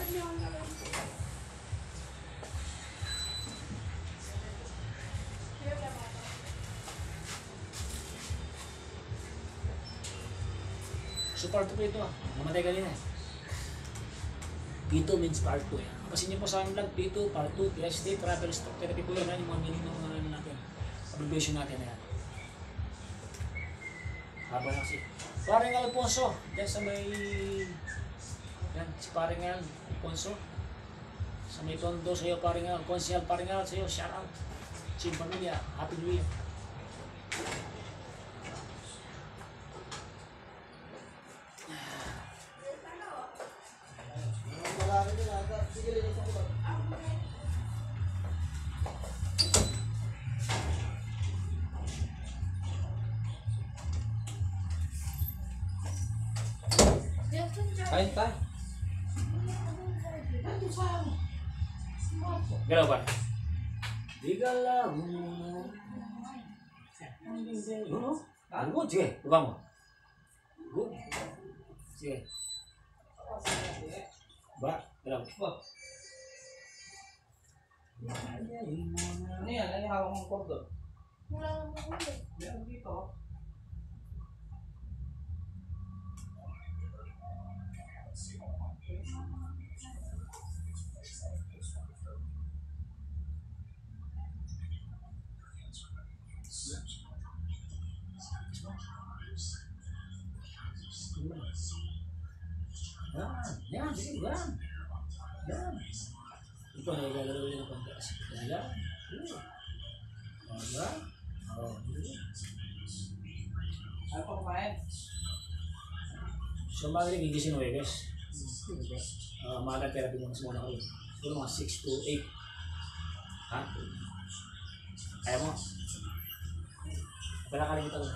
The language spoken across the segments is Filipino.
So part 2 po ito namatay kanina eh. P2 means part 2 eh. Kasi niyo po sa vlog, P2, part 2, PhD, travel stock therapy po yun, yung mga meaning ng mga ano natin, abbreviation natin na yan. Haba na kasi. Paring Alfonso, dyan sa may, yan, si Paring Alfonso, sa may Tondo sa'yo, Paring Alfonso, Paring Al sa'yo, shout out. Team Pamilya, Happy New Year. Kain tayo. Galaw ba? Di galaw mo. Good, sige. Buka mo. Good. Sige. Ba, galaw. Ano yan? Ano yung hawak mong kordo? Wala naman ako eh. Meron dito. Yan, sige, yan. Yan. Ito na ilalaro yun ng pantas. Yan. Yan. Ano pa kumain? So, magaling gigising ng Wegas. Maagang therapy mo muna kayo. Siguro mga 6 to 8. Ha? Kaya mo? Pagkakalimita ko.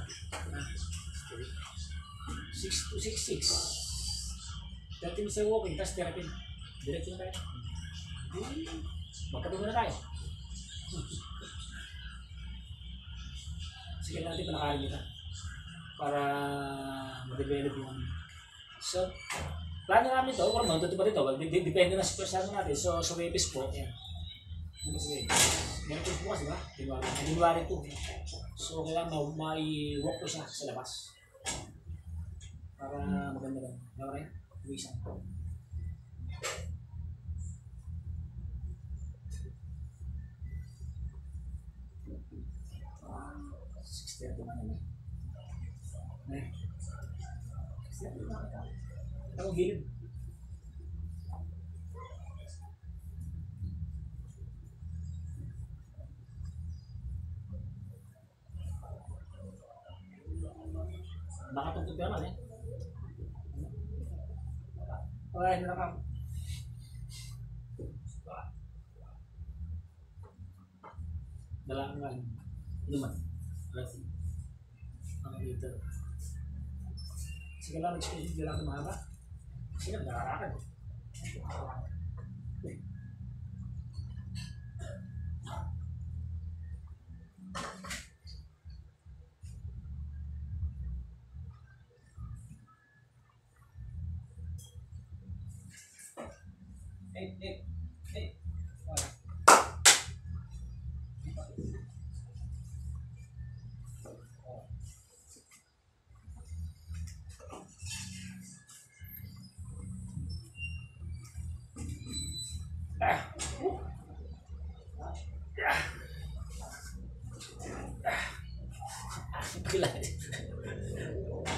6 to 6. 30 minutes na walking, tapos therapy. Diretso na tayo. Magkape muna tayo. Sige natin panakarin kita. Para ma-develop yung so, plano namin ito, kung magtuto pa dito, depende na sa persona natin. So, sa webis po, yan. Meron po bukas, di ba? January 2. So, kailangan ma-walk ko siya sa labas. Para maganda lang. Okay? Luisan. Sixty naman naman. Ako gilid. Nakatungtog ka naman eh. Okay, nakam. Dalangan. Luman. Lagi. Ang dito. Sige lang, nag-schedule din lang ito mahaba. Sige, nagkakarakad. Hey.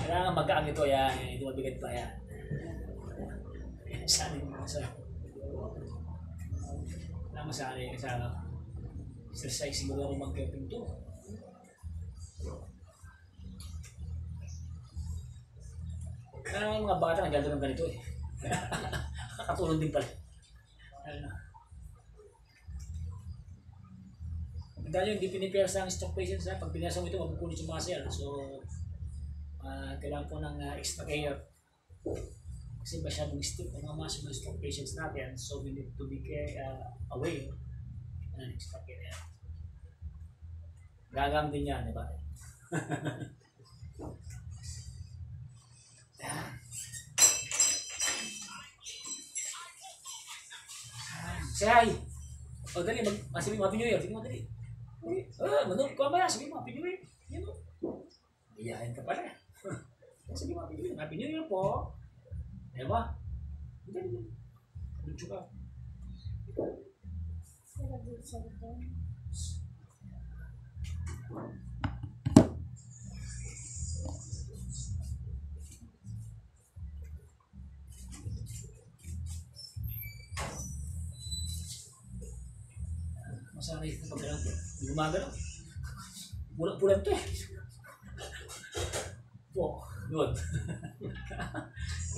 Kailangan magkaang ito yan, hindi mabigat pa yan. Saan mo sa kailangan masari ka sa exercise siguro ako mag-camping to. Kaya mga bata naglalaro ng ganito eh. Nakatulong din pala. Dahil hindi pinipiyasa ang stroke patients na pag pinasa mo ito, mapupunit yung muscle. So, kailangan po ng extra care. Kasi masyadong stiff ang mga muscle ng stroke patients natin. So, we need to be aware ng extra care. Gagam din yan, di ba? Say hi. O, dali. Sabi mo, Happy New Year. Sige mo, dali. Manong, kuha ba? Sabi mo, Happy New Year. Yan o. Iyahin ka pala. Sabi mo, Happy New Year. Happy New Year po. Diba? Dali. Lucho ka. Sarap dito sa likod. Masanay ko pag gano'n. Gumagano. Pulang-pulang to eh. Po. Good.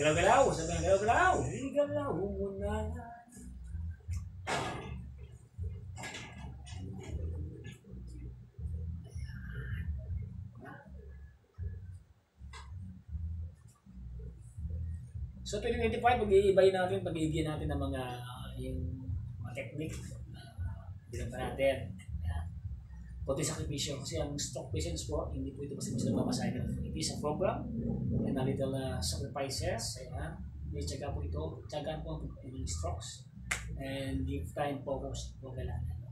Galaw-galaw. Sabi nga, galaw-galaw. Galaw mo na. So 2025, pag-iibayin natin, pag-iigihan natin ng mga yung mga technique bilang pa natin. Pati sakripisyo kasi ang stock patients po, hindi po ito basta-basta mamasahin natin. It is a program and a little sacrifices. Ayan. May tsaga po ito. Tsagaan po ang stocks and give time focus po kailangan.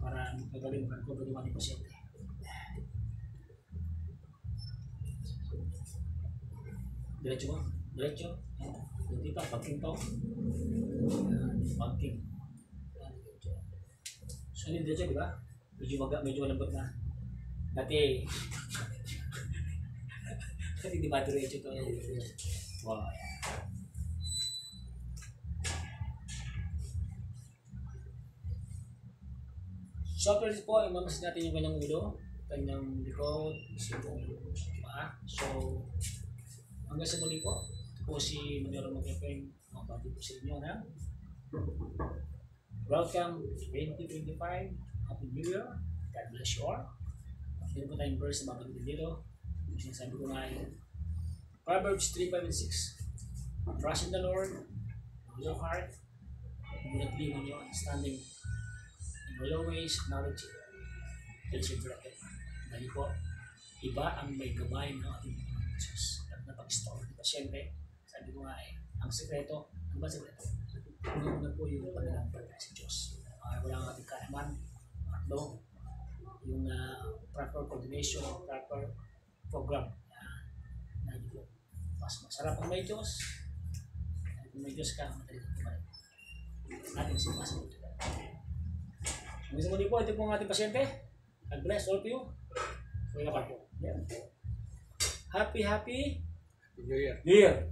Para magaling ko ba yung pasyente. Diretso mo. Diretso. Hindi pa. Pagking pa. Pagking. So, hindi diretso, di ba? Medyo malambot na. Dati, di ba diretso ito? Wow, yan. So, after this po, imamasin natin yung kanyang ulo, kanyang likod, yung paa. So, hanggang sa muli po, ito po si Manero Mag-FM, mabati po sa inyo na welcome 2025, Happy New Year, God bless you all. Hindi po tayong verse na mabagin dito. Yung sinasabi ko nga ay Proverbs 3, 5, and 6. Trust in the Lord with your heart, do not lean on your understanding, in all your ways, acknowledge it. It is directed. Dahil po, iba ang may gabay ng ating Panginoon Jesus. At napag-store ng pasyente, sabi ko nga ang sekreto, ano ba sekreto? Una po yung paglalambal sa Diyos. Wala ang ating kaiman, yung proper coordination, proper program. Dahil po, mas masarap ang may Diyos. Kung may Diyos ka, madali kang tumalik. Natin sa pasang ito. Hanggang sa muli po, ito po ang ating pasyente. God bless all of you. Huwag na pa po. Happy New Year.